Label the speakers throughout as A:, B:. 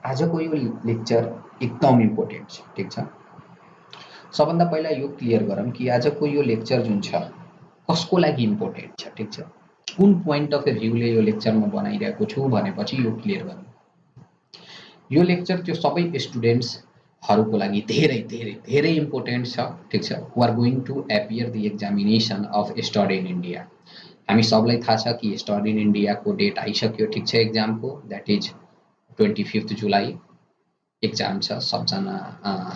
A: आजको यो लेक्चर एकदम इम्पोर्टेन्ट छ, ठिक छ। सबभन्दा पहिला यो क्लियर गरौँ कि आजको यो लेक्चर जुन छ कसको लागि इम्पोर्टेन्ट छ, ठिक छ। कुन पोइन्ट अफ भ्यूले यो लेक्चर म बनाइरहेको छु भनेपछि यो क्लियर गरौँ। यो लेक्चर त्यो सबै स्टुडेन्ट्सहरूको लागि धेरै धेरै धेरै इम्पोर्टेन्ट छ, ठिक छ। Who are going to appear the examination of study in India. हामी सबलाई थाहा छ कि स्टडी इन इन्डियाको डेट आइसक्यो, ठिक छ। एक्जामको द्याट इज 25 जुलाई एक्जाम छ। सबजना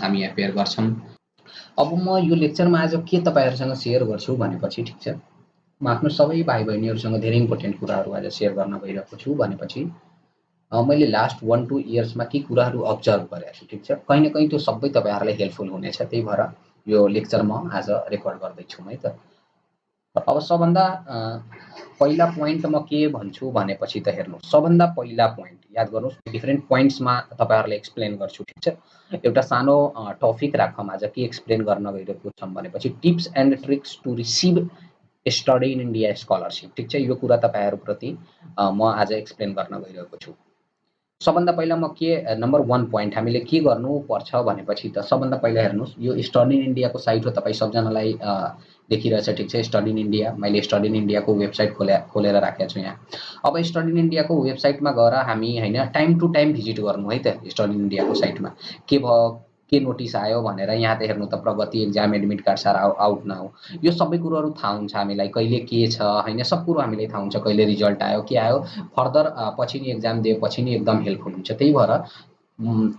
A: हामी एपियर गर्छौँ। अब म यो लेक्चरमा आज के तपाईहरुसँग सेयर गर्छु भनेपछि, ठिक छ, म आफ्नो सबै भाइ बहिनीहरुसँग धेरै इम्पोर्टेन्ट कुराहरू आज सेयर गर्न गइरहेको छु भनेपछि मैले लास्ट 1-2 इयर्समा के कुराहरू अब्जर्भ गरेको छु, ठिक छ। कहीँ न कहीँ त्यो सबै तपाईहरुलाई हेल्पफुल हुनेछ, त्यही भएर यो लेक्चर म आज रेकर्ड गर्दैछु है त। अब सबभन्दा पहिला पोइन्ट म के भन्छु भनेपछि त हेर्नुस्, सबभन्दा पहिला पोइन्ट याद गर्नुस्, डिफरेन्ट पोइन्ट्समा तपाईहरुलाई एक्सप्लेन गर्छु, ठिक छ। एउटा सानो टपिक राखौँ आज के एक्सप्लेन गर्न गइरहेको छौँ भनेपछि tips and tricks to receive study in India scholarship, ठिक छ। यो कुरा तपाईहरुप्रति म आज एक्सप्लेन गर्न गइरहेको छु। सबभन्दा पहिला म के नम्बर 1 पोइन्ट हामीले के गर्नुपर्छ भनेपछि त सबभन्दा पहिला हेर्नुस्, यो स्टडी इन इन्डियाको साइट हो, तपाईँ सबजनालाई देखिरहेछ, ठिक छ। स्टडी इन इन्डिया, मैले स्टडी इन इन्डियाको वेबसाइट खोलेर राखेको छु यहाँ। अब स्टडी इन इन्डियाको वेबसाइटमा गएर हामी हैन टाइम टु टाइम भिजिट गर्नु है त स्टडी इन इन्डियाको साइटमा। के भयो, के नोटिस आयो भनेर यहाँ त हेर्नु त प्रगति एक्जाम एडमिट कार्ड सारा आउट नाउ, यो सबै कुरोहरू थाहा हुन्छ हामीलाई, कहिले के छ हैन, सब कुरो हामीलाई थाहा हुन्छ, कहिले रिजल्ट आयो, के आयो। फर्दर पछि नि एक्जाम दिएपछि नि एकदम हेल्पफुल हुन्छ। त्यही भएर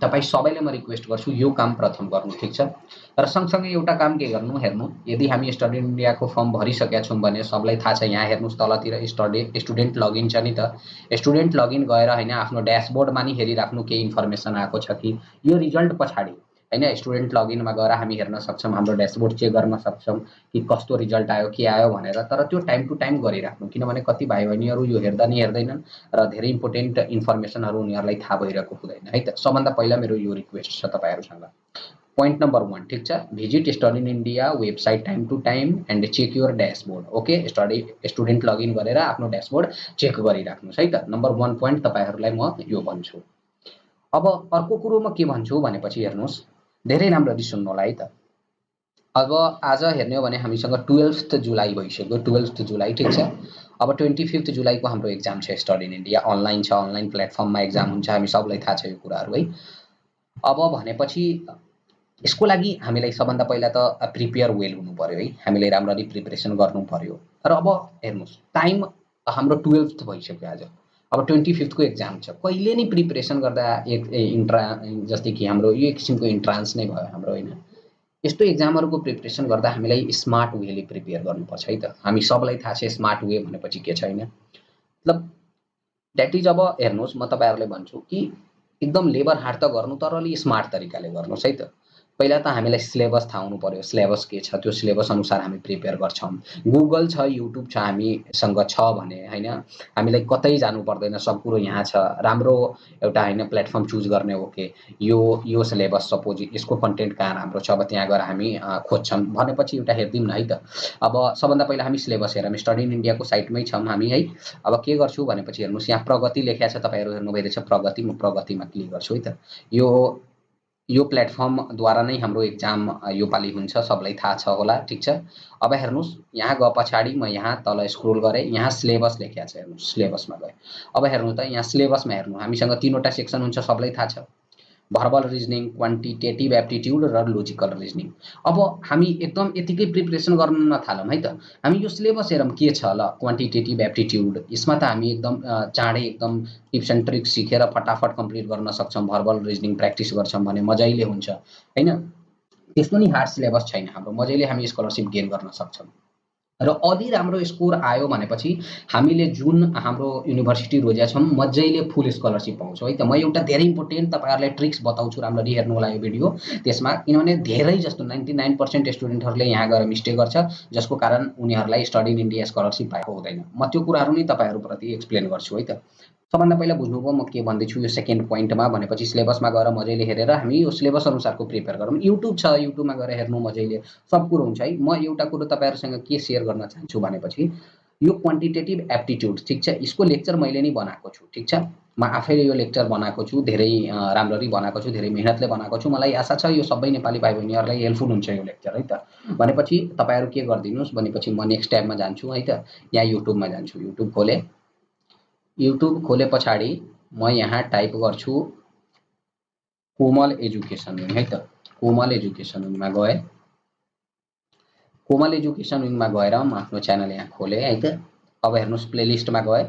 A: तपाईँ सबैले म रिक्वेस्ट गर्छु यो काम प्रथम गर्नु, ठिक छ। र सँगसँगै एउटा काम के गर्नु, हेर्नु, यदि हामी स्टडी इन इन्डियाको फर्म भरिसकेका छौँ भने सबलाई थाहा छ, यहाँ हेर्नुस् तलतिर स्टुडेन्ट लगइन छ नि त। स्टुडेन्ट लगइन गएर हैन आफ्नो ड्यासबोर्डमा नि हेरिराख्नु के इन्फर्मेसन आएको छ कि, यो रिजल्ट पछाडि हैन स्टुडेन्ट लगइनमा गएर हामी हेर्न सक्छौँ, हाम्रो ड्यासबोर्ड चेक गर्न सक्छौँ कि कस्तो रिजल्ट आयो, के आयो भनेर। तर त्यो टाइम टु टाइम गरिराख्नु, किनभने कति भाइ बहिनीहरू यो हेर्दा नि हेर्दैनन् र धेरै इम्पोर्टेन्ट इन्फर्मेसनहरू उनीहरूलाई थाहा भइरहेको हुँदैन है त। सबभन्दा पहिला मेरो यो रिक्वेस्ट छ तपाईहरुसँग। पोइन्ट नम्बर 1, ठिक छ। Visit study in India website time to time and check your dashboard. Okay, student login गरेर आफ्नो ड्यासबोर्ड चेक गरिराख्नुस् है त। नम्बर 1 पोइन्ट तपाईहरुलाई म यो भन्छु। अब अर्को कुरो म के भन्छु भनेपछि हेर्नुस्, धेरै राम्ररी सुन्नु होला है त। अब आज हेर्ने हो भने हामीसँग 12 जुलाई भइसक्यो, 12 जुलाई, ठिक छ। अब 25 जुलाईको हाम्रो एक्जाम छ स्टडी इन इन्डिया, अनलाइन छ, अनलाइन प्लेटफर्ममा एक्जाम हुन्छ, हामी सबलाई थाहा छ यो कुराहरू है। अब भनेपछि यसको लागि हामीलाई सबभन्दा पहिला त प्रिपेयर वेल हुनु पर्यो है, हामीले राम्ररी प्रिपरेसन गर्नु पर्यो। र अब हेर्नुस्, टाइम हाम्रो 12 भइसक्यो आज, अब 25 को एक्जाम छ। कहिले नि प्रिपरेसन गर्दा जस्तै कि हाम्रो यो एक किसिमको इन्ट्रान्स नै भयो हाम्रो हैन। यस्तो एक्जामहरुको प्रिपरेसन गर्दा हामीलाई स्मार्ट वेले प्रिपेयर गर्नुपर्छ है त। हामी सबलाई थाहा छ स्मार्ट वे भनेपछि के छैन, मतलब द्याट इज, अब हेर्नुस् म तपाईहरुलाई भन्छु कि एकदम लेबर हार्ड त गर्नु, तर अलि स्मार्ट तरिकाले गर्नुस् है त। पहिला त हामीलाई सिलेबस थाहा हुनु पर्यो, सिलेबस के छ, त्यो सिलेबस अनुसार हामी प्रिपेयर गर्छौँ। गुगल छ, युट्युब छ हामीसँग छ भने हैन, हामीलाई कतै जानु पर्दैन, सब कुरो यहाँ छ। राम्रो एउटा हैन प्लेटफर्म चुज गर्ने हो के यो सिलेबस सपोज यसको कन्टेन्ट कहाँ राम्रो छ, अब त्यहाँ गएर हामी खोज्छौँ भनेपछि एउटा हेर्दिउँ न है त। अब सबभन्दा पहिला हामी सिलेबस हेरौँ, स्टडी इन इन्डियाको साइटमै छौँ हामी है। अब के गर्छु भनेपछि हेर्नुस्, यहाँ प्रगति लेखेको छ, तपाईहरु हेर्नु भइरहेछ प्रगति, म प्रगतिमा क्लिक गर्छु है त। यो प्लेटफर्मद्वारा नै हाम्रो एक्जाम योपालि हुन्छ, सबलाई थाहा छ होला, ठिक छ। अब हेर्नुस्, यहाँ गए पछाडि म यहाँ तल स्क्रोल गरेँ, यहाँ सिलेबस लेखेको छ, हेर्नुस् सिलेबसमा गएँ। अब हेर्नु त यहाँ सिलेबसमा हेर्नु, हामीसँग 3वटा सेक्सन हुन्छ, सबलाई थाहा छ। भर्बल रिजनिङ, क्वान्टिटेटिभ एप्टिट्युड र लजिकल रिजनिङ। अब हामी एकदम यतिकै प्रिपरेसन गर्न नथालौँ है त। हामी यो सिलेबस हेरौँ के छ ल, क्वान्टिटेटिभ एप्टिट्युड, यसमा त हामी एकदम चाँडै एकदम टिप्स एन्ड ट्रिक्स सिकेर फटाफट कम्प्लिट गर्न सक्छौँ। भर्बल रिजनिङ प्र्याक्टिस गर्छौँ भने मजाले हुन्छ हैन। त्यस्तो नि हार्ड सिलेबस छैन हाम्रो, मजाले हामी स्कलरशिप गेन गर्न सक्छौँ। र अलि राम्रो स्कोर आयो भनेपछि हामीले जुन हाम्रो युनिभर्सिटी रोजेका छौँ मजाले फुल स्कलरशिप पाउँछौँ है त। म एउटा धेरै इम्पोर्टेन्ट तपाईहरुलाई ट्रिक्स बताउँछु, राम्ररी हेर्नु होला यो भिडियो त्यसमा, किनभने धेरै जस्तो 99% स्टुडेन्टहरूले यहाँ गएर मिस्टेक गर्छ, जसको कारण उनीहरूलाई स्टडी इन इन्डिया स्कलरशिप पाएको हुँदैन। म त्यो कुराहरू नै तपाईहरुप्रति एक्सप्लेन गर्छु है त। सबभन्दा पहिला बुझ्नुभयो म के भन्दैछु यो सेकेन्ड पोइन्टमा भनेपछि सिलेबसमा गएर मजाले हेरेर हामी यो सिलेबस अनुसारको प्रिपेयर गरौँ। युट्युब छ, युट्युबमा गएर हेर्नु मजाले, सब कुरो हुन्छ है। म एउटा कुरो तपाईहरुसँग के सेयर गर्न चाहन्छु भनेपछि यो क्वान्टिटेटिभ एप्टिट्युड, ठिक छ, यसको लेक्चर मैले नै बनाएको छु, ठिक छ। म आफैले यो लेक्चर बनाएको छु, धेरै राम्ररी बनाएको छु, धेरै मेहनतले बनाएको छु। मलाई आशा छ यो सबै नेपाली भाइ बहिनीहरूलाई हेल्पफुल हुन्छ यो लेक्चर है त। भनेपछि तपाईहरु के गरिदिनुस् भनेपछि म नेक्स्ट ट्याबमा जान्छु है त। यहाँ युट्युबमा जान्छु। युट्युब खोले। युट्युब खोले पछाडि म यहाँ टाइप गर्छु कोमल एजुकेसन विङ है त। कोमल एजुकेसन विङमा गए। कोमल एजुकेसन विङमा गएर म आफ्नो च्यानल यहाँ खोले है त। अब हेर्नुस् प्लेलिस्टमा गए।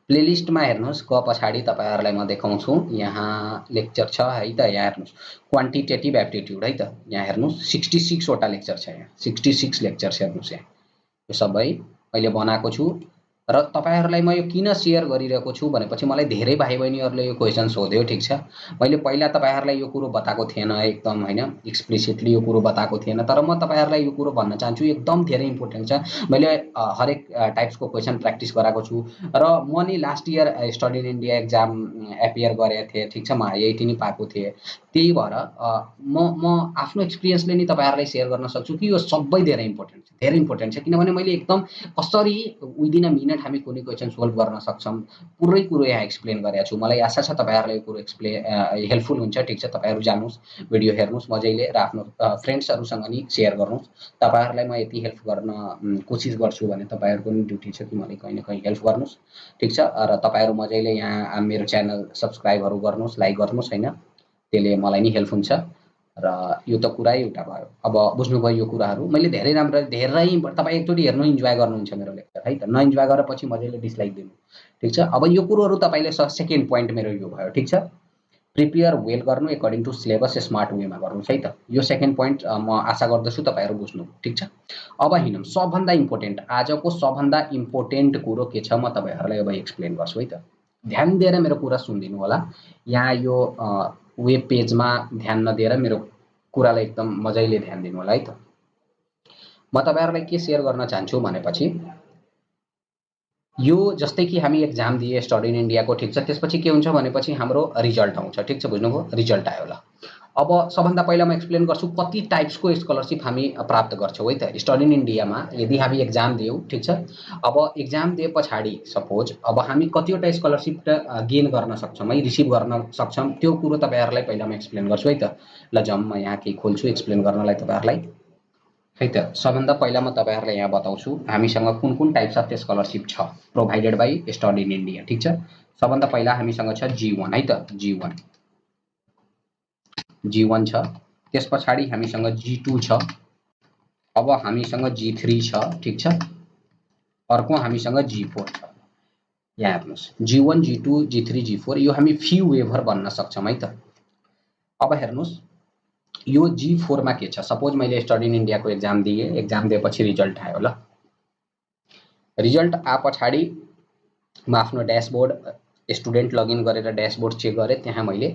A: प्लेलिस्टमा हेर्नुस् ग पछाडि तपाईहरुलाई म देखाउँछु यहाँ लेक्चर छ है त। यहाँ हेर्नुस् क्वान्टिटेटिभ एप्टिट्युड है त। यहाँ हेर्नुस् 66 वटा लेक्चर छ यहाँ। 66 लेक्चर हेर्नुस् यहाँ। यो सबै मैले बनाएको छु र तपाईहरुलाई म यो किन शेयर गरिरहेको छु भनेपछि मलाई धेरै भाइ बहिनीहरुले यो क्वेशन सोध्यो ठीक छ। मैले पहिला तपाईहरुलाई यो कुरो बताएको थिएन एकदम हैन एक्सप्लिसिटली यो कुरो बताएको थिएन तर म तपाईहरुलाई यो कुरो भन्न चाहन्छु एकदम धेरै इम्पोर्टेन्ट छ। मैले हरेक टाइप्सको क्वेशन प्र्याक्टिस गराएको छु र म नि last year study in India exam appear गरेको थिएँ ठीक छ। म आईआईटी नि पाएको थिएँ। त्यही भएर म आफ्नो एक्सपिरियन्सले नि तपाईहरुलाई शेयर गर्न सक्छु कि यो सबै धेरै इम्पोर्टेन्ट छ। धेरै इम्पोर्टेन्ट छ किनभने मैले एकदम कसरी विदिन अ मिनेट हामी कुनै क्वेशन सोल्भ गर्न सक्छौं पुरै कुरो यहाँ एक्सप्लेन गरेको छु। मलाई आशा छ तपाईहरुलाई यो कुरो हेल्पफुल हुन्छ ठीक छ। तपाईहरु जानुस् भिडियो हेर्नुस् मजैले र आफ्नो फ्रेन्ड्सहरुसँग नि शेयर गर्नुस्। तपाईहरुलाई म यति हेल्प गर्न कोसिस गर्छु भने तपाईहरुको नि ड्युटी छ कि मलाई कहीं न कहीं हेल्प गर्नुस् ठीक छ। र तपाईहरु मजैले यहाँ मेरो च्यानल सब्स्क्राइबहरु गर्नुस् लाइक गर्नुस् हैन। त्यसले मलाई नि हेल्प हुन्छ र यो त कुरै एउटा भयो। अब बुझ्नुभयो यो कुराहरु। मैले धेरै तपाई एकचोटी हेर्नु इन्जोय गर्नुहुन्छ मेरो लेक्चर है त। नइन्जोय गरेपछि मजैले डिसलाइक दिनु ठीक छ। अब यो कुरोहरु तपाईले सेकेन्ड पोइन्ट मेरो यो भयो ठीक छ। प्रिपेयर वेल गर्नु अकर्डिङ टु सिलेबस स्मार्ट वेमा गर्नुस् है त। यो सेकेन्ड पोइन्ट म आशा गर्दछु तपाईहरु बुझ्नु ठीक छ। अब हिँडौँ सबभन्दा इम्पोर्टेन्ट आजको सबभन्दा इम्पोर्टेन्ट कुरो के छ म तपाईहरुलाई अब एक्सप्लेन गर्छु है त। ध्यान दिएर मेरो कुरा सुनिदिनु होला। यहाँ यो वेब पेजमा ध्यान नदिएर मेरो कुरालाई एकदम मजैले ध्यान दिनु होला है त। म तपाईहरुलाई के शेयर गर्न चाहन्छु भनेपछि यो जस्तै कि हामी एक्जाम दिए स्टडी इन इन्डियाको ठीक छ। त्यसपछि के हुन्छ भनेपछि हाम्रो रिजल्ट आउँछ ठीक छ। बुझ्नुभयो रिजल्ट आयो ल। अब सबभन्दा पहिला म एक्सप्लेन गर्छु कति टाइप्सको स्कलरशिप हामी प्राप्त गर्छौं है त। स्टडी इन इन्डियामा यदि हामी एक्जाम दियौ ठीक छ। अब एक्जाम दिए पछाडि सपोज अब हामी कतिवटा स्कलरशिप गेन गर्न सक्छौं है रिसिभ गर्न सक्छौं त्यो कुरो तपाईहरुलाई पहिला म एक्सप्लेन गर्छु है त। ल जाउँ म यहाँ केही खोल्छु एक्सप्लेन गर्नलाई तपाईहरुलाई है त। सबभन्दा पहिला म तपाईहरुलाई यहाँ बताउँछु हामीसँग कुन टाइप्स अफ स्कलरशिप छ provided by study in India ठीक छ। सबभन्दा पहिला हामीसँग छ G1 है त। G1 छ। त्यसपछाडि हामीसँग G2 छ। अब हामीसँग G3 छ ठीक छ। अर्को हामीसँग G4 छ। यहाँ हेर्नुस् G1 G2 G3 G4 यो हामी फी वेभर बन्न सक्छौं है त। अब हेर्नुस् यो G4 मा के छ सपोज मैले स्टडी इन इन्डियाको एक्जाम दिए एक्जाम दिएपछि रिजल्ट आयो ल। रिजल्ट आ पछाडि म आफ्नो ड्याशबोर्ड स्टुडेन्ट लगइन गरेर ड्याशबोर्ड चेक गरे त्यहाँ मैले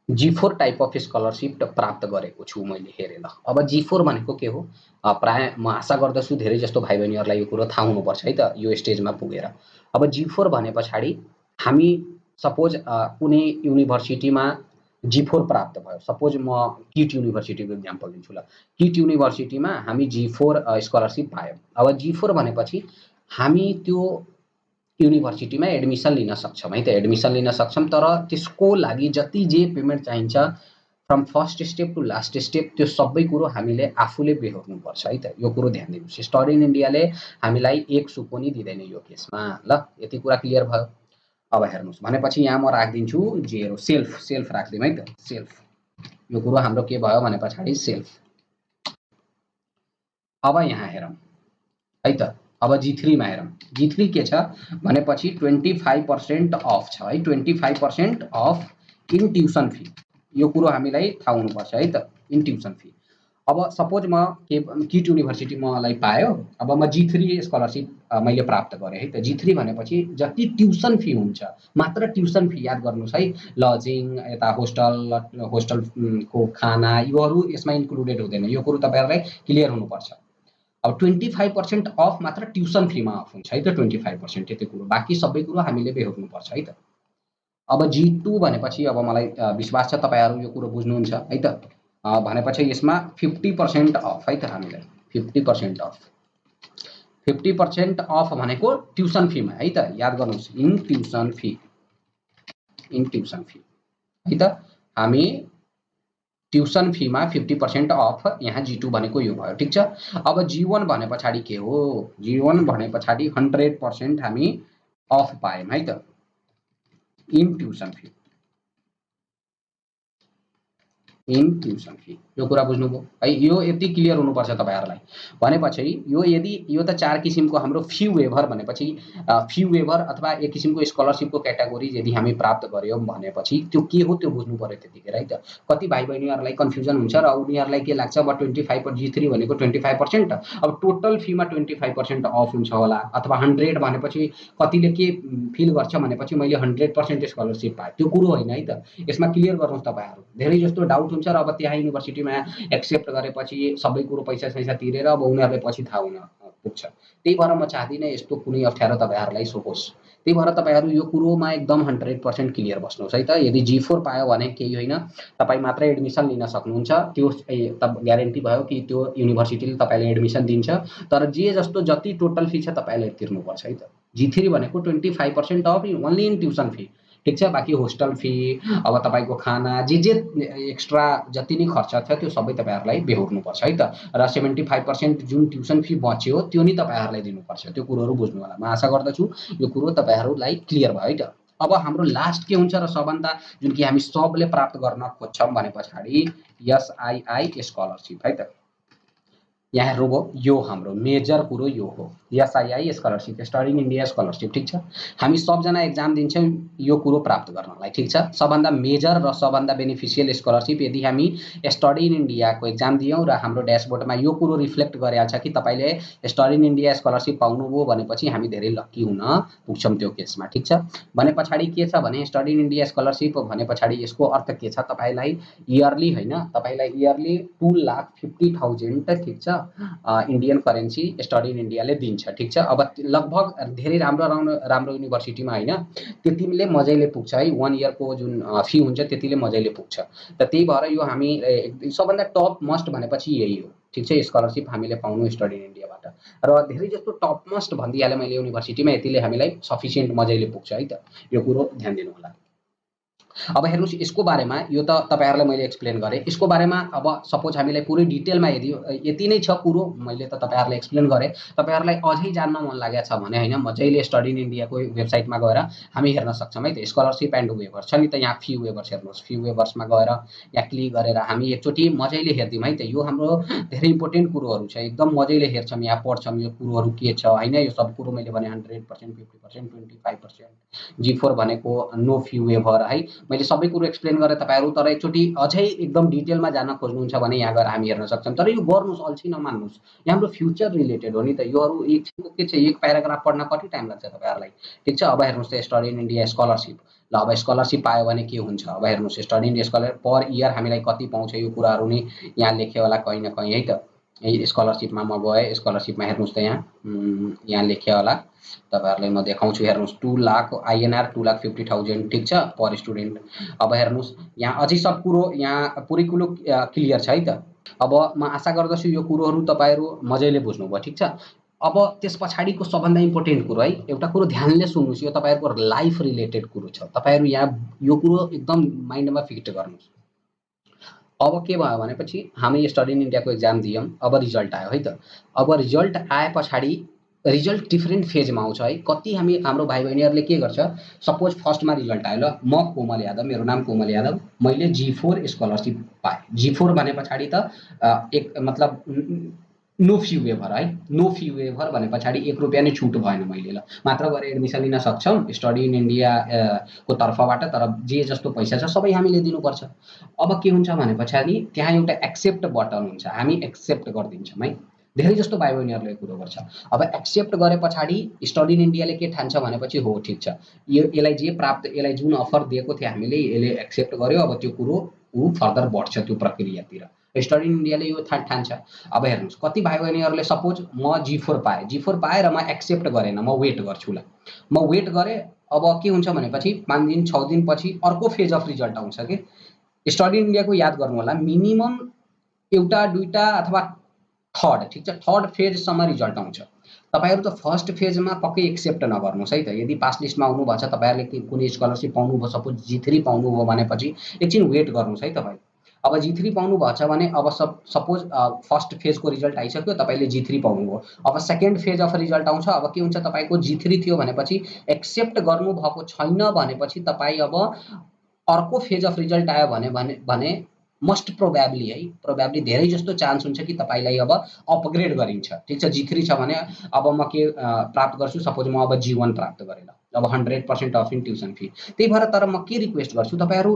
A: G4 टाइप अफ स्कलरशिप प्राप्त गरेको छु मैले हेरे ल। अब G4 भनेको के हो प्राय म आशा गर्दछु धेरै जस्तो भाइ बहिनीहरुलाई यो कुरो थाहा हुनुपर्छ है त यो स्टेजमा पुगेर। अब G4 भने पछाडि हामी सपोज कुनै युनिभर्सिटीमा G4 प्राप्त भयो। सपोज म किट युनिभर्सिटीको एक्जाम्पल दिन्छु ल। किट युनिभर्सिटीमा हामी G4 स्कलरशिप पायौं। अब G4 भनेपछि हामी त्यो युनिभर्सिटीमा एडमिसन लिन सक्छौं है त। एडमिसन लिन सक्छौं तर त्यसको लागि जति जे पेमेन्ट चाहिन्छ from first step to last step त्यो सबै कुरो हामीले आफूले बेहोर्नु पर्छ है त। यो कुरो ध्यान दिनुस्। स्टडी इन इन्डियाले हामीलाई एक सुको नि दिदैन यो केसमा ल। यति कुरा क्लियर भयो। अब हेर्नुस् भनेपछि यहाँ म राख्दिन्छु 0 सेल्फ राख्दिम है त। सेल्फ यो कुरो हाम्रो के भयो भने पछाडि सेल्फ। अब यहाँ हेरौं है त। अब G3 मा हेरौं। G3 के छ भनेपछि 25% अफ छ है। 25% अफ इन ट्युसन फी। यो कुरो हामीलाई थाहा हुनुपर्छ है त इन ट्युसन फी। अब सपोज म किट युनिभर्सिटी मलाई पायो। अब म G3 स्कलरशिप मैले प्राप्त गरे है त। G3 भनेपछि जति ट्युसन फी हुन्छ मात्र ट्युसन फी याद गर्नुस् है। लजिङ यता होस्टल को खाना योहरु यसमा इन्क्लुडेड हुँदैन। यो कुरो तपाईहरुलाई क्लियर हुनुपर्छ। अब 25% अफ मात्र ट्युसन फीमा अफ हुन्छ है त 25% यति कुरो। बाँकी सबै कुरो हामीले बेहोर्नु पर्छ है त। अब G2 भनेपछि अब मलाई विश्वास छ तपाईहरु यो कुरो बुझ्नुहुन्छ है त। भनेपछि यसमा 50% अफ है त हामीलाई 50% अफ। 50% अफ भनेको ट्युसन फीमा है त याद गर्नुस् in tuition fee.
B: In tuition fee है त। हामी ट्युसन फीमा 50% अफ यहाँ G2 भनेको यो भयो ठीक छ। अब G1 भने पछाडि के हो, G1 भने पछाडि 100% हामी अफ पायौं है त in tuition fee, in tuition fee. यो कुरा बुझ्नुभयो है, यो यति क्लियर हुनुपर्छ तपाईहरुलाई। भनेपछि यो यदि यो त चार किसिमको हाम्रो फी वेभर भनेपछि फी वेभर अथवा एक किसिमको स्कलरशिपको क्याटेगोरी यदि हामी प्राप्त गर्यौं भनेपछि त्यो के हो त्यो बुझ्नु पर्यो त्यतिखेर है त। कति भाइ बहिनीहरुलाई कन्फ्युजन हुन्छ र उनीहरुलाई के लाग्छ अब 25 G3 भनेको 25%, अब टोटल फीमा 25% अफ हुन्छ होला, अथवा 100 भनेपछि कतिले के फिल गर्छ भनेपछि मैले 100% स्कलरशिप पाएँ, त्यो कुरो होइन है त। यसमा क्लियर गर्नुस् तपाईहरु, धेरै जस्तो डाउट हुन्छ र अब त्यहाँ युनिभर्सिटीमा एक्सेप्ट गरेपछि सबै कुरो पैसा सैसा तिरेर अब उनीहरुले पछि थाहा हुन पुग्छ। त्यही भएर म चाहदिनँ यस्तो कुनै अप्ठ्यारो तपाईहरुलाई होस्। त्यही भएर तपाईहरु यो कुरोमा एकदम 100% क्लियर बस्नुस् है त। यदि G4 पायो भने केही होइन, तपाई मात्र एडमिसन लिन सक्नुहुन्छ, त्यो ग्यारेन्टी भयो कि त्यो युनिभर्सिटीले तपाईलाई एडमिसन दिन्छ, तर जे जस्तो जति टोटल फी छ तपाईले तिर्नुपर्छ है त। G3 भनेको 25% of only in tuition fee ठीक छ। बाकी होस्टल फी, अब तपाईको खाना, जे एक्स्ट्रा जति नै खर्च छ त्यो सबै तपाईहरुलाई बेहोर्नुपर्छ है त। र 75% जुन ट्युसन फी बच्यो त्यो नि तपाईहरुलाई दिनुपर्छ। त्यो कुरोहरु बुझ्नु होला। म आशा गर्दछु यो कुरो तपाईहरुलाई क्लियर भयो है त। अब हाम्रो लास्ट के हुन्छ र सबभन्दा जुन कि हामी सबले प्राप्त गर्न खोज्छौं भने पछाडि SII स्कलरशिप है त। यहाँ हेर्नुभयो यो हाम्रो मेजर कुरो यो हो, SII scholarship, study in India scholarship ठीक छ। हामी सबजना एक्जाम दिन्छौं यो कुरो प्राप्त गर्नलाई ठीक छ। सबभन्दा मेजर र सबभन्दा बेनिफिसियल स्कलरशिप यदि हामी स्टडी इन इन्डियाको एक्जाम दियौं र हाम्रो ड्यासबोर्डमा यो कुरो रिफ्लेक्ट गरेको छ कि तपाईले स्टडी इन इन्डिया स्कलरशिप पाउनुभयो भनेपछि हामी धेरै लकी हुन पुग्छौं त्यो केसमा ठीक छ। भने पछाडि के छ भने स्टडी इन इन्डिया स्कलरशिप भने पछाडि यसको अर्थ के छ, तपाईलाई इयरली हैन, तपाईलाई इयरली 2,50,000 ठीक छ इन्डियन करेन्सी स्टडी इन इन्डियाले दिन्छ ठीक छ। अब लगभग धेरै राम्रो युनिभर्सिटीमा हैन त्यतिले मजैले पुग्छ है, 1 इयरको जुन फी हुन्छ त्यतिले मजैले पुग्छ। त त्यही भएर यो हामी सबभन्दा टप मस्ट भनेपछि यही हो ठीक छ, स्कलरशिप हामीले पाउनु स्टडी इन इन्डियाबाट। र धेरै जस्तो टप मस्ट भन्दिहाले मैले युनिभर्सिटीमा, यतिले हामीलाई सफिसिएन्ट मजैले पुग्छ है त। यो कुरो ध्यान दिनु होला। अब हेर्नुस् यसको बारेमा, यो त तपाईहरुलाई मैले एक्सप्लेन गरे। यसको बारेमा अब सपोज हामीलाई पुरै डिटेलमा यदि यति नै छ कुरो, मैले त तपाईहरुलाई एक्सप्लेन गरे, तपाईहरुलाई अझै जान्न मन लागेको छ भने हैन मजैले स्टडी इन इन्डियाको वेबसाइटमा गएर हामी हेर्न सक्छौं है त। स्कलरशिप एन्ड वेभर्स छ नि त, यहाँ फी वेभर्स हेर्नुस्, फी वेभर्समा गएर यहाँ क्लिक गरेर हामी एकचोटी मजैले हेर्दियौं है त। यो हाम्रो धेरै इम्पोर्टेन्ट कुरोहरु छ, एकदम मजैले हेर्छौं, यहाँ पढ्छौं यो कुरोहरु के छ हैन। यो सब कुरो मैले भने 100%, 50%, 25%, G4 भनेको नो फी वेभर है। मैले सबै कुरो एक्सप्लेन गरे तपाईहरु, तर एकचोटी अझै एकदम डिटेलमा जान्न खोज्नुहुन्छ भने यहाँ गएर हामी हेर्न सक्छौं। तर यो गर्नुस्, अल्छी नमान्नुस्, यो हाम्रो फ्युचर रिलेटेड हो नि त। योहरु एकछिनको के छ, एक प्याराग्राफ पढ्न कति टाइम लाग्छ तपाईहरुलाई ठीक छ। अब हेर्नुस् त स्टडी इन इन्डिया स्कलरशिप, ल अब स्कलरशिप पायो भने के हुन्छ, अब हेर्नुस् study in scholar per year हामीलाई कति पाउँछ यो कुराहरु नि यहाँ लेख्यो होला कहीं न कहीं है त। स्कलरशिपमा म गए, स्कलरशिपमा हेर्नुस् त यहाँ लेख्यो होला, तपाईहरुलाई म देखाउँछु। हेर्नुस् 2 लाख INR 2,50,000 ठीक छ पर स्टुडेन्ट। अब हेर्नुस् यहाँ अझै सब कुरो यहाँ पुरै कुरो क्लियर छ है त। अब म आशा गर्दछु यो कुरोहरु तपाईहरु मजैले बुझ्नुभयो ठीक छ। अब त्यस पछाडिको सबभन्दा इम्पोर्टेन्ट कुरो है, एउटा कुरो ध्यानले सुन्नुस्, यो तपाईहरुको लाइफ रिलेटेड कुरो छ। तपाईहरु यहाँ यो कुरो एकदम माइन्डमा फिट गर्नुस्। अब के भयो भनेपछि हामी स्टडी इन इन्डियाको एक्जाम दियौं, अब रिजल्ट आयो है त। अब रिजल्ट आए पछाडि रिजल्ट डिफरेन्ट फेजमा आउँछ है। कति हाम्रो भाइ बहिनीहरुले के गर्छ, सपोज फर्स्टमा रिजल्ट आयो, ल म कोमल यादव, मेरो नाम कोमल यादव, मैले G4 स्कलरशिप पाएँ। G4 भने पछाडि त एक मतलब नो फी वेभर है, नो फी वेभर भने पछाडि 1 रुपैयाँ नि छुट भएन मैले, ल मात्र गएर एडमिसन लिन सक्छौं स्टडी इन इन्डिया को तर्फबाट, तर जे जस्तो पैसा छ सबै हामीले दिनुपर्छ। अब के हुन्छ भने पछाडि त्यहाँ एउटा एक्सेप्ट बटन हुन्छ, हामी एक्सेप्ट गर्दिन्छौं है। धेरै जस्तो भाइ बहिनीहरुले यो कुरो गर्छ। अब एक्सेप्ट गरे पछाडि स्टडी इन इन्डियाले के ठान्छ भनेपछि हो ठीक छ, यसलाई जे प्राप्त, यसलाई जुन अफर दिएको थियो हामीले, यसले एक्सेप्ट गर्यो, अब त्यो कुरो उ फर्दर बढ्छ त्यो प्रक्रियातिर। स्टडी इन इन्डियाले यो ठान्छ। अब हेर्नुस् कति भाइ बहिनीहरुले सपोज म G4 पाएँ, G4 पाएँ र म एक्सेप्ट गरेन, म वेट गर्छु, ल म वेट गरे। अब के हुन्छ भनेपछि 5 दिन 6 दिन पछि अर्को फेज अफ रिजल्ट आउँछ के। स्टडी इन इन्डियाको याद गर्नु होला, मिनिमम एउटा दुईटा अथवा थर्ड ठीक छ, थर्ड फेज सम्म रिजल्ट आउँछ। तपाईहरु त फर्स्ट फेजमा पक्कै एक्सेप्ट नगर्नुस् है त। यदि पास लिस्टमा आउनु भएको छ, तपाईहरुले कुनै स्कलरशिप पाउनु भयो, सपोज G3 पाउनु भयो भनेपछि एकछिन वेट गर्नुस् है तपाईँ। अब G3 पाउनु भएको छ भने अब सपोज फर्स्ट फेजको रिजल्ट आइसक्यो, तपाईले G3 पाउनुभयो। अब सेकेन्ड फेज अफ रिजल्ट आउँछ। अब के हुन्छ, तपाईको G3 थियो भनेपछि एक्सेप्ट गर्नु भएको छैन भनेपछि तपाईँ अब अर्को फेज अफ रिजल्ट आयो भने मोस्ट प्रोबेबली है, प्रोबेबली धेरै जस्तो चान्स हुन्छ कि तपाईलाई अब अपग्रेड गरिन्छ। ठीक छ, G3 छ भने अब म के प्राप्त गर्छु, सपोज म अब G1 प्राप्त गरेँ ल, अब 100% अफ इन ट्युसन फी। त्यही भएर तर म के रिक्वेस्ट गर्छु, तपाईहरु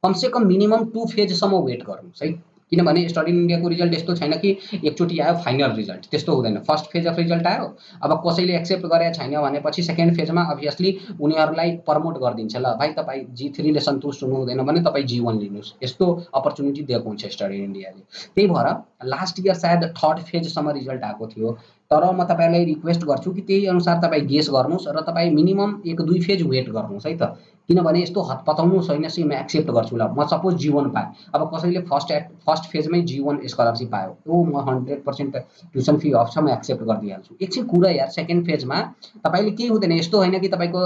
B: कम से कम मिनिमम 2 फेजसम्म वेट गर्नुस् है। किनभने स्टडी इन इन्डियाको रिजल्ट यस्तो छैन कि एकचोटि आयो फाइनल रिजल्ट, त्यस्तो हुँदैन। फर्स्ट फेज अफ रिजल्ट आयो, अब कसैले एक्सेप्ट गरेको छैन भनेपछि सेकेन्ड फेजमा अभियसली उनीहरूलाई प्रमोट गरिदिन्छ। ल भाइ, तपाईँ G3 ले सन्तुष्ट हुनु हुँदैन भने तपाईँ G1 लिनुहोस्। यस्तो अपर्च्युनिटी दिएको हुन्छ स्टडी इन इन्डियाले। त्यही भएर लास्ट इयर सायद थर्ड फेजसम्म रिजल्ट आएको थियो, तर म तपाईहरुलाई रिक्वेस्ट गर्छु कि त्यही अनुसार तपाईँ गेस गर्नुस् र तपाईँ मिनिमम 1-2 फेज वेट गर्नुस् है त। किनभने यस्तो हतपताउनु छैन कि म एक्सेप्ट गर्छु। ल म सपोज G1 पाएँ, अब कसैले फर्स्ट फेजमै G1 स्कलरशिप पायो, ओ म 100% ट्युसन फी अफ छ, म एक्सेप्ट गरिदिइहाल्छु। एकछिन कुरा यार, सेकेन्ड फेजमा तपाईले केही हुँदैन। यस्तो होइन कि तपाईको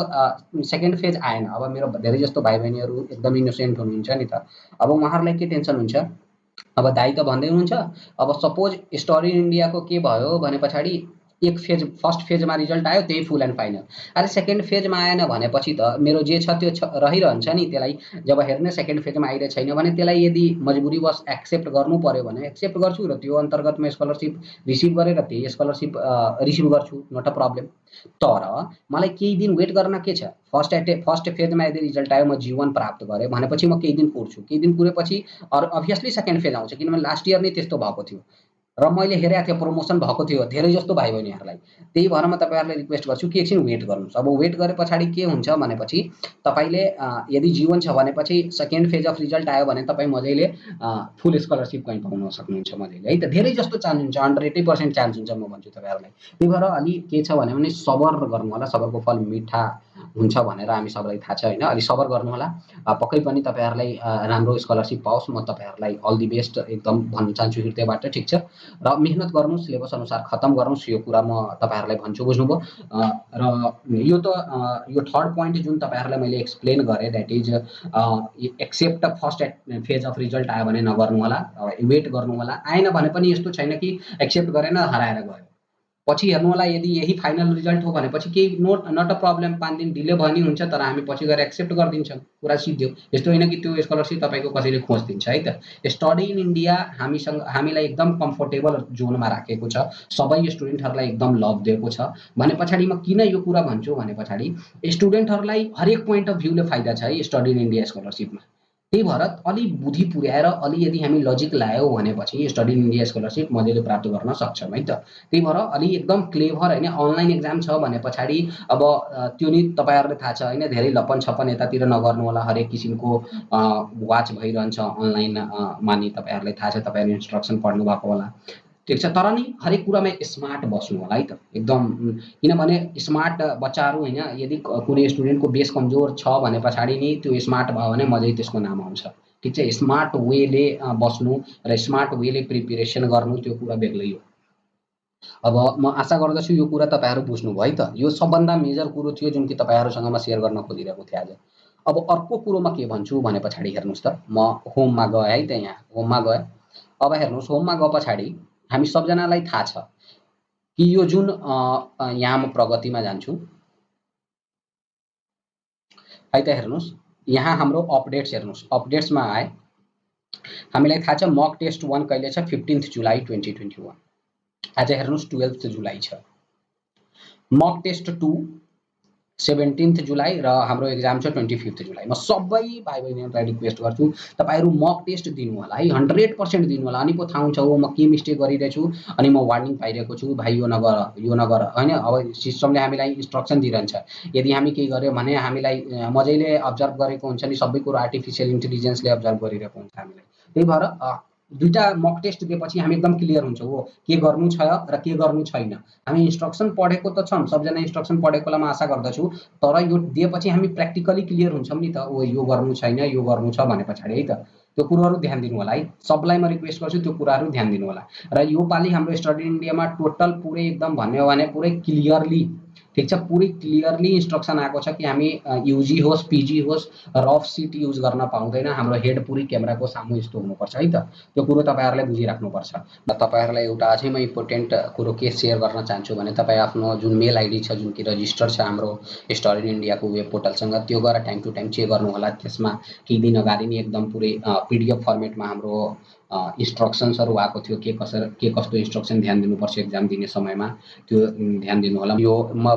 B: सेकेन्ड फेज आएन। अब मेरो धेरै जस्तो भाइ बहिनीहरू एकदम इनोसेन्ट हुनुहुन्छ नि त, अब उहाँहरूलाई के टेन्सन हुन्छ, अब दाइ त भन्दै हुनुहुन्छ अब सपोज स्टडी इन इन्डियाको के भयो भने पछाडि एक फेज फर्स्ट फेजमा रिजल्ट आयो, त्यही फुल एन्ड फाइनल। अरे सेकेन्ड फेजमा आएन भनेपछि त मेरो जे छ त्यो रहिरहन्छ नि। त्यसलाई जब हेर्ने सेकेन्ड फेजमा आइरहेको छैन भने त्यसलाई यदि मजबुरीवश एक्सेप्ट गर्नु पर्यो भने एक्सेप्ट गर्छु र त्यो अन्तर्गतमा स्कलरशिप रिसिभ गरेर त्यही स्कलरशिप रिसिभ गर्छु, नट अ प्रब्लम। तर मलाई केही दिन वेट गर्न के छ, फर्स्ट फेजमा यदि रिजल्ट आयो, म G1 प्राप्त गरेँ भनेपछि म केही दिन कुर्छु। केही दिन कुरेपछि अभियसली सेकेन्ड फेज आउँछ, किनभने लास्ट इयर नै त्यस्तो भएको थियो र मैले हेरेको थिएँ प्रमोसन भएको थियो धेरै जस्तो भाइ बहिनीहरूलाई। त्यही भएर म तपाईहरुलाई रिक्वेस्ट गर्छु कि एकछिन वेट गर्नुस्। अब वेट गरे पछाडि के हुन्छ भनेपछि तपाईले यदि G1 छ भनेपछि सेकेन्ड फेज अफ रिजल्ट आयो भने तपाईँ मजैले फुल स्कलरशिप कहीँ पाउन सक्नुहुन्छ मजैले है त। धेरै जस्तो चान्स हुन्छ, 180% चान्स हुन्छ म भन्छु तपाईहरुलाई। त्यही भएर अलि के छ भने सबर गर्नु होला। सबरको फल मिठा हुन्छ भनेर हामी सबैलाई थाहा छ हैन। अलि सबर गर्नु होला। पक्कै पनि तपाईहरुलाई राम्रो स्कलरशिप पाओस्। म तपाईहरुलाई अल द बेस्ट एकदम भन्न चाहन्छु हृदयबाट। ठीक छ, र मेहनत गर्नुस्, सिलेबस अनुसार खत्म गर्नुस्, यो कुरा म तपाईहरुलाई भन्छु, बुझ्नुभयो। र यो त यो थर्ड पोइन्ट जुन तपाईहरुलाई मैले एक्सप्लेन गरेँ, that is accept first phase of result आयो भने नगर्नु होला, वेट गर्नु होला। आएन भने पनि यस्तो छैन कि एक्सेप्ट गरेन हराएर गयो, पछि हेर्नु होला। यदि यही फाइनल रिजल्ट हो भनेपछि केही नट अ प्रब्लम, 5 दिन डिले भयो नि हुन्छ, तर हामी पछि गएर एक्सेप्ट गरिदिन्छौँ, कुरा सिद्धो। यस्तो होइन कि त्यो स्कलरशिप तपाईको कसैले खोजिदिन्छ है त। स्टडी इन इन्डिया हामीलाई एकदम कम्फोर्टेबल जोनमा राखेको छ, सबै स्टुडेन्टहरूलाई एकदम लभ दिएको छ भने पछाडि म किन यो कुरा भन्छु भने पछाडि स्टुडेन्टहरूलाई हरेक पोइन्ट अफ भ्यूले फाइदा छ है स्टडी इन इन्डिया स्कलरशिपमा। त्यही भएर अलि बुद्धि पुर्याएर अलि यदि हामी लजिक लायौँ भनेपछि स्टडी इन इन्डिया स्कलरशिप मजाले प्राप्त गर्न सक्छौँ है त। त्यही भएर अलि एकदम क्लेभर होइन, अनलाइन एक्जाम छ भने पछाडि अब त्यो नि तपाईँहरूलाई थाहा छ होइन, धेरै लप्पन छप्पन यतातिर नगर्नु होला। हरेक किसिमको वाच भइरहन्छ अनलाइन मानि, तपाईँहरूलाई थाहा छ, तपाईँहरूले इन्स्ट्रक्सन पढ्नु भएको होला। ठीक छ, तर नि हरेक कुरामा स्मार्ट बस्नु होला है त एकदम। किनभने स्मार्ट बच्चाहरू होइन, यदि कुनै स्टुडेन्टको बेस कमजोर छ भने पछाडि नि त्यो स्मार्ट भयो भने मजै त्यसको नाम आउँछ। ठीक छ, स्मार्ट वेले बस्नु र स्मार्ट वेले प्रिपेरेसन गर्नु, त्यो कुरा बेग्लै हो। अब म आशा गर्दछु यो कुरा तपाईहरु बुझ्नुभयो है त। यो सबभन्दा मेजर कुरो थियो जुन कि तपाईहरुसँग म शेयर गर्न खोजिरहेको थिएँ आज। अब अर्को कुरो म के भन्छु भने पछाडि हेर्नुस् त, म होममा गएँ है त, यहाँ होममा गएँ। अब हेर्नुस्, होममा गए पछाडि हामी सबजनालाई थाहा छ कि यो जुन यहाँ म प्रगतिमा जान्छु है त। हेर्नुस्, यहाँ हाम्रो अपडेट्स हेर्नुस्, अपडेट्समा आए। हामीलाई थाहा छ मक टेस्ट 1 कहिले छ, 15 जुलाई 2021। आज हेर्नुस् 12 जुलाई छ। मक टेस्ट 2 17 जुलाई र हाम्रो एक्जाम छ 25 जुलाई। म सबै भाइ बहिनीहरूलाई रिक्वेस्ट गर्छु तपाईहरु मक टेस्ट दिनु होला है, 100% दिनु होला। अनि पो थाहा हुन्छ हो म के मिस्टेक गरिरहेछु अनि म वार्निङ पाइरहेको छु, भाइ यो नगर यो नगर हैन। अब सिस्टमले हामीलाई इन्स्ट्रक्सन दिइरहन्छ। यदि हामी के गर्यो भने हामीलाई मजैले अब्जर्भ गरेको हुन्छ नि, सबै कुरा आर्टिफिशियल इन्टेलिजेन्सले अब्जर्भ गरिरहेको हुन्छ हामीलाई। त्यही भएर दुईटा मक टेस्ट दिएपछि हामी एकदम क्लियर हुन्छौँ हो के गर्नु छ र के गर्नु छैन। हामी इन्स्ट्रक्सन पढेको त छौँ, सबजना इन्स्ट्रक्सन पढेकोलाई म आशा गर्दछु, तर यो दिएपछि हामी प्र्याक्टिकली क्लियर हुन्छौँ नि त, ओ यो गर्नु छैन यो गर्नु छ भने पछाडि है त। त्यो कुराहरू ध्यान दिनु होला है। सबलाई म रिक्वेस्ट गर्छु त्यो कुराहरू ध्यान दिनु होला। र यो पालि हाम्रो स्टडी इन इन्डियामा टोटल पुरै एकदम भन्ने हो भने पुरै क्लियरली, ठिक छ, पुरै क्लियरली इन्स्ट्रक्सन आएको छ कि हामी युजी होस् पिजी होस् रफ सिट युज गर्न पाउँदैन, हाम्रो हेड पुरै क्यामेराको सामु यस्तो हुनुपर्छ है त। त्यो कुरो तपाईँहरूले बुझिराख्नुपर्छ। र तपाईँहरूलाई एउटा अझै म इम्पोर्टेन्ट कुरो के सेयर गर्न चाहन्छु भने तपाईँ आफ्नो जुन मेल आइडी छ, जुन कि रजिस्टर छ हाम्रो स्टडी इन इन्डियाको वेब पोर्टलसँग, त्यो गएर टाइम टु टाइम चेक गर्नु होला। त्यसमा केही दिन अगाडि नै एकदम पुरै पीडीएफ फर्मेटमा हाम्रो इन्स्ट्रक्सन्सहरू आएको थियो, के कस्तो इन्स्ट्रक्सन ध्यान दिनुपर्छ एक्जाम दिने समयमा, त्यो ध्यान दिनु होला। यो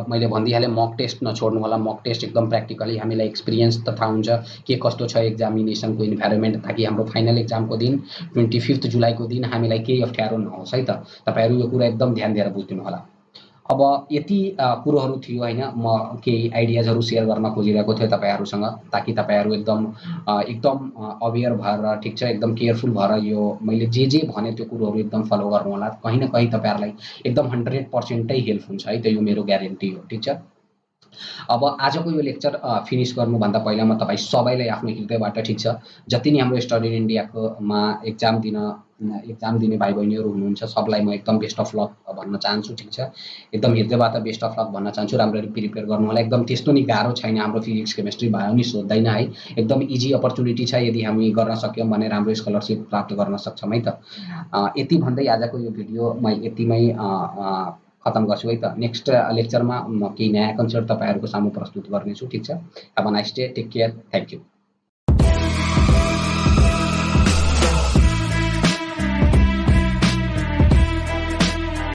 B: मैले भनिदिइहालेँ, मक टेस्ट नछोड्नु होला। मक टेस्ट एकदम प्र्याक्टिकली हामीलाई एक्सपिरियन्स त थाहा हुन्छ के कस्तो छ एक्जामिनेसनको इन्भाइरोमेन्ट, ताकि हाम्रो फाइनल एक्जामको दिन 25 जुलाईको दिन हामीलाई केही अप्ठ्यारो नहोस् है त। तपाईँहरू यो कुरा एकदम ध्यान दिएर बुझिदिनु होला। अब यति कुरोहरू थियो होइन, म केही आइडियाजहरू सेयर गर्न खोजिरहेको थिएँ तपाईँहरूसँग, ताकि तपाईँहरू एकदम अवेयर भएर, ठिक छ, एकदम केयरफुल भएर यो मैले जे भने त्यो कुरोहरू एकदम फलो गर्नु होला। कहीँ न कहीँ तपाईँहरूलाई एकदम 100% हेल्प हुन्छ है त, यो मेरो ग्यारेन्टी हो, ठिक छ। अब आजको यो लेक्चर फिनिस गर्नुभन्दा पहिला म तपाईँ सबैलाई आफ्नो हृदयबाट, ठिक छ, जति नै हाम्रो स्टडी इन इन्डियाकोमा एक्जाम दिने भाइ बहिनीहरू हुनुहुन्छ सबलाई म एकदम बेस्ट अफ लक भन्न चाहन्छु, ठिक छ। एकदम हृदयबाट बेस्ट अफ लक भन्न चाहन्छु। राम्ररी प्रिपेयर गर्नु होला। एकदम त्यस्तो नि गाह्रो छैन, हाम्रो फिजिक्स केमिस्ट्री भयो नि सोध्दैन है। एकदम इजी अपर्च्युनिटी छ, यदि हामी गर्न सक्यौँ भने राम्रो स्कलरसिप प्राप्त गर्न सक्छौँ है त। यति भन्दै आजको यो भिडियो म यतिमै खतम गर्छु है त। नेक्स्ट लेक्चरमा म केही नयाँ कन्सेप्ट तपाईँहरूको सामु प्रस्तुत गर्नेछु, ठिक छ। Have a nice day, take care, thank you.